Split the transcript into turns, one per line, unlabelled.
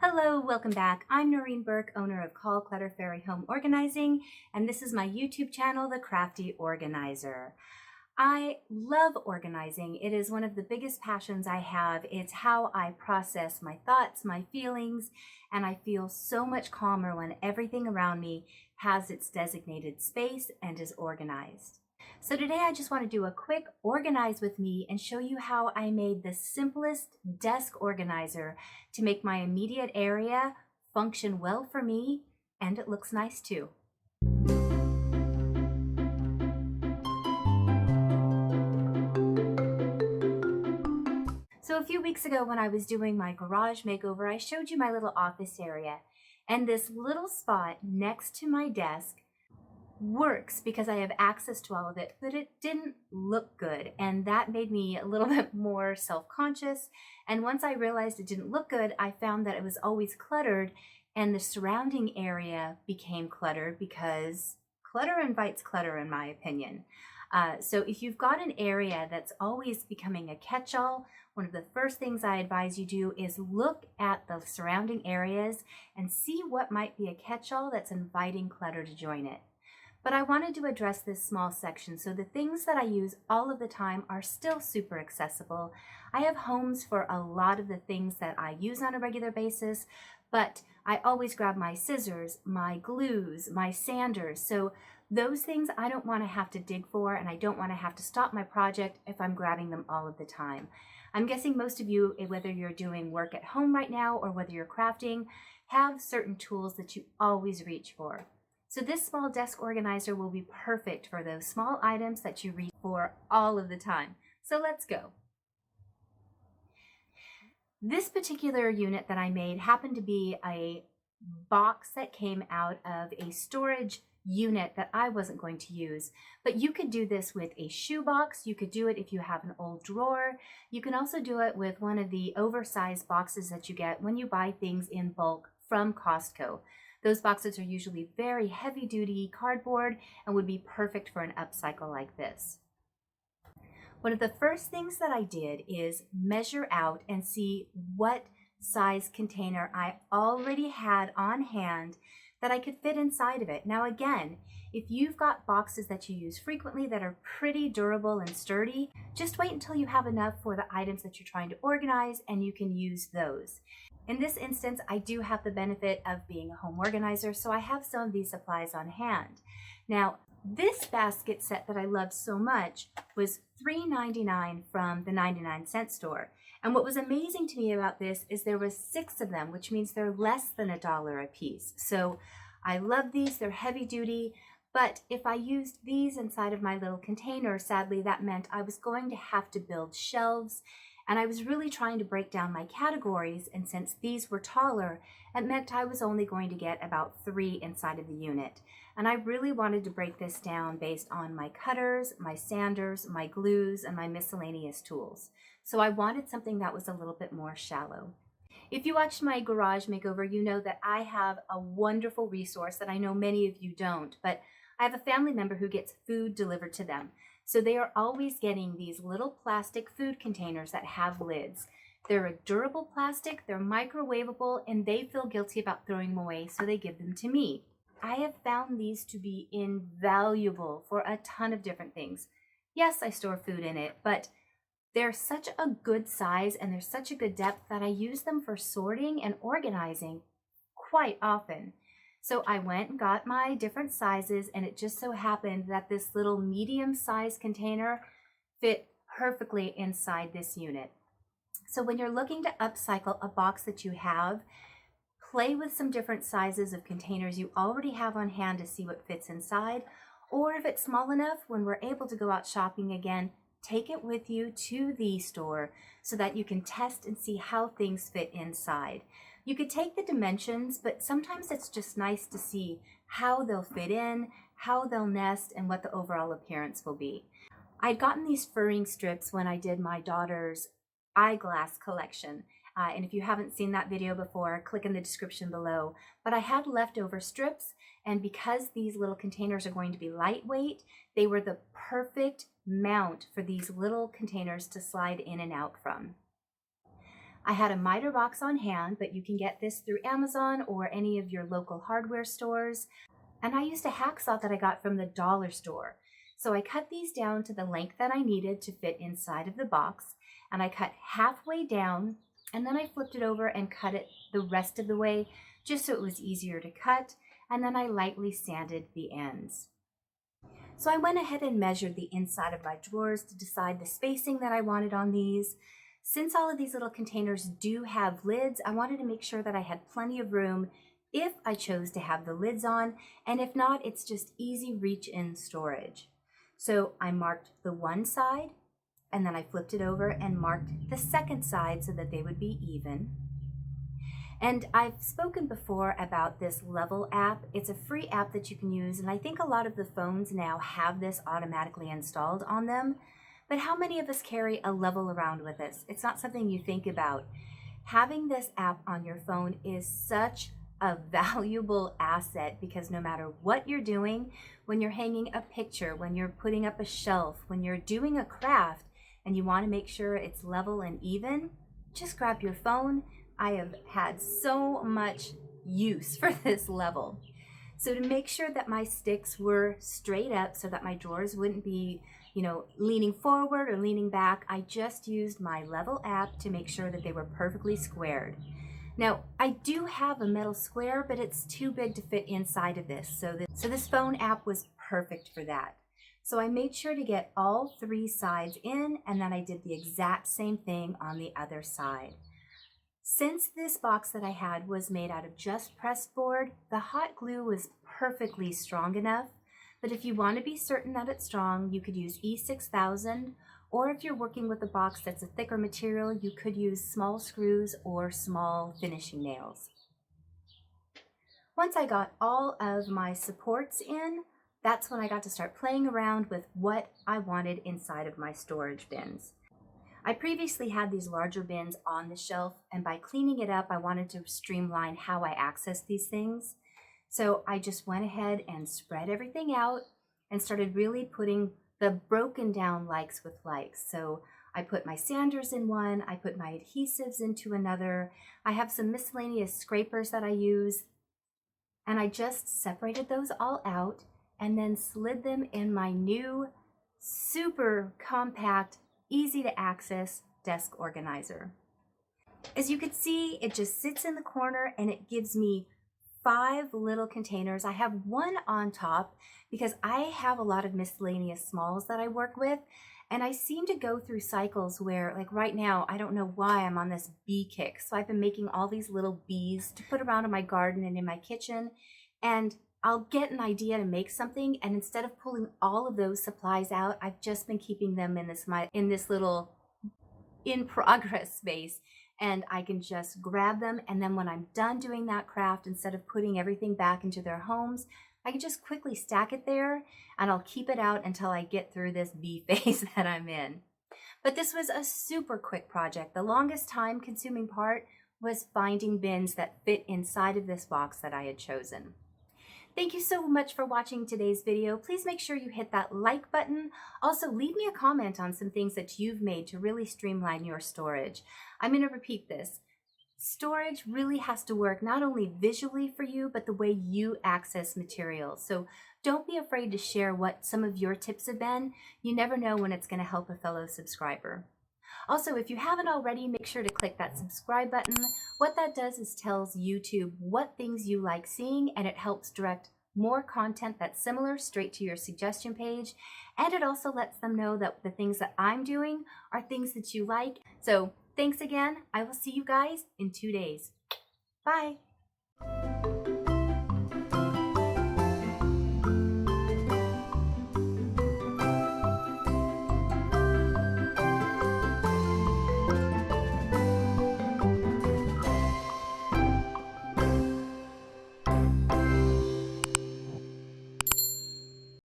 Hello, welcome back. I'm Noreen Burke, owner of Call Clutter Fairy Home Organizing, and this is my YouTube channel, The Crafty Organizer. I love organizing. It is one of the biggest passions I have. It's how I process my thoughts, my feelings, and I feel so much calmer when everything around me has its designated space and is organized. So today I just want to do a quick organize with me and show you how I made the simplest desk organizer to make my immediate area function well for me, and it looks nice too. So a few weeks ago when I was doing my garage makeover, I showed you my little office area, and this little spot next to my desk works because I have access to all of it, but it didn't look good, and that made me a little bit more self-conscious. And once I realized it didn't look good, I found that it was always cluttered, and the surrounding area became cluttered because clutter invites clutter, in my opinion. So if you've got an area that's always becoming a catch-all, one of the first things I advise you do is look at the surrounding areas and see what might be a catch-all that's inviting clutter to join it. But I wanted to address this small section, so the things that I use all of the time are still super accessible. I have homes for a lot of the things that I use on a regular basis, but I always grab my scissors, my glues, my sanders. So those things I don't want to have to dig for, and I don't want to have to stop my project if I'm grabbing them all of the time. I'm guessing most of you, whether you're doing work at home right now or whether you're crafting, have certain tools that you always reach for. So this small desk organizer will be perfect for those small items that you reach for all of the time. So let's go. This particular unit that I made happened to be a box that came out of a storage unit that I wasn't going to use. But you could do this with a shoebox. You could do it if you have an old drawer. You can also do it with one of the oversized boxes that you get when you buy things in bulk from Costco. Those boxes are usually very heavy-duty cardboard and would be perfect for an upcycle like this. One of the first things that I did is measure out and see what size container I already had on hand that I could fit inside of it. Now again, if you've got boxes that you use frequently that are pretty durable and sturdy, just wait until you have enough for the items that you're trying to organize and you can use those. In this instance, I do have the benefit of being a home organizer, so I have some of these supplies on hand. Now, this basket set that I loved so much was $3.99 from the 99-cent store. And what was amazing to me about this is there was 6 of them, which means they're less than $1 a piece. So I love these, they're heavy duty, but if I used these inside of my little container, sadly that meant I was going to have to build shelves, and I was really trying to break down my categories, and since these were taller, it meant I was only going to get about 3 inside of the unit. And I really wanted to break this down based on my cutters, my sanders, my glues, and my miscellaneous tools. So I wanted something that was a little bit more shallow. If you watched my garage makeover, you know that I have a wonderful resource that I know many of you don't, but I have a family member who gets food delivered to them. So they are always getting these little plastic food containers that have lids. They're a durable plastic, they're microwavable, and they feel guilty about throwing them away, so they give them to me. I have found these to be invaluable for a ton of different things. Yes, I store food in it, but they're such a good size and they're such a good depth that I use them for sorting and organizing quite often. So I went and got my different sizes, and it just so happened that this little medium-sized container fit perfectly inside this unit. So when you're looking to upcycle a box that you have, play with some different sizes of containers you already have on hand to see what fits inside, or if it's small enough, when we're able to go out shopping again, take it with you to the store so that you can test and see how things fit inside. You could take the dimensions, but sometimes it's just nice to see how they'll fit in, how they'll nest, and what the overall appearance will be. I'd gotten these furring strips when I did my daughter's eyeglass collection. And if you haven't seen that video before, click in the description below. But I had leftover strips, and because these little containers are going to be lightweight, they were the perfect mount for these little containers to slide in and out from. I had a miter box on hand, but you can get this through Amazon or any of your local hardware stores. And I used a hacksaw that I got from the dollar store. So I cut these down to the length that I needed to fit inside of the box, and I cut halfway down, and then I flipped it over and cut it the rest of the way just so it was easier to cut, and then I lightly sanded the ends. So I went ahead and measured the inside of my drawers to decide the spacing that I wanted on these. Since all of these little containers do have lids, I wanted to make sure that I had plenty of room if I chose to have the lids on, and if not, it's just easy reach-in storage. So I marked the one side, and then I flipped it over and marked the second side so that they would be even. And I've spoken before about this Level app. It's a free app that you can use, and I think a lot of the phones now have this automatically installed on them. But how many of us carry a level around with us? It's not something you think about. Having this app on your phone is such a valuable asset, because no matter what you're doing, when you're hanging a picture, when you're putting up a shelf, when you're doing a craft and you want to make sure it's level and even, just grab your phone. I have had so much use for this level. So to make sure that my sticks were straight up so that my drawers wouldn't be, leaning forward or leaning back, I just used my Level app to make sure that they were perfectly squared. Now, I do have a metal square, but it's too big to fit inside of this. So this phone app was perfect for that. So I made sure to get all three sides in, and then I did the exact same thing on the other side. Since this box that I had was made out of just pressed board, the hot glue was perfectly strong enough. But if you want to be certain that it's strong, you could use E6000, or if you're working with a box that's a thicker material, you could use small screws or small finishing nails. Once I got all of my supports in, that's when I got to start playing around with what I wanted inside of my storage bins. I previously had these larger bins on the shelf, and by cleaning it up, I wanted to streamline how I access these things. So I just went ahead and spread everything out and started really putting the broken down likes with likes. So I put my sanders in one, I put my adhesives into another, I have some miscellaneous scrapers that I use, and I just separated those all out and then slid them in my new super compact, easy to access desk organizer. As you can see, it just sits in the corner and it gives me 5 little containers. I have one on top because I have a lot of miscellaneous smalls that I work with, and I seem to go through cycles where, like right now, I don't know why I'm on this bee kick. So I've been making all these little bees to put around in my garden and in my kitchen, and I'll get an idea to make something, and instead of pulling all of those supplies out, I've just been keeping them in this little in progress space, and I can just grab them, and then when I'm done doing that craft, instead of putting everything back into their homes, I can just quickly stack it there, and I'll keep it out until I get through this bee phase that I'm in. But this was a super quick project. The longest time consuming part was finding bins that fit inside of this box that I had chosen. Thank you so much for watching today's video. Please make sure you hit that like button. Also, leave me a comment on some things that you've made to really streamline your storage. I'm going to repeat this. Storage really has to work not only visually for you, but the way you access materials. So don't be afraid to share what some of your tips have been. You never know when it's going to help a fellow subscriber. Also, if you haven't already, make sure to click that subscribe button. What that does is tells YouTube what things you like seeing, and it helps direct more content that's similar straight to your suggestion page. And it also lets them know that the things that I'm doing are things that you like. So thanks again. I will see you guys in 2 days. Bye.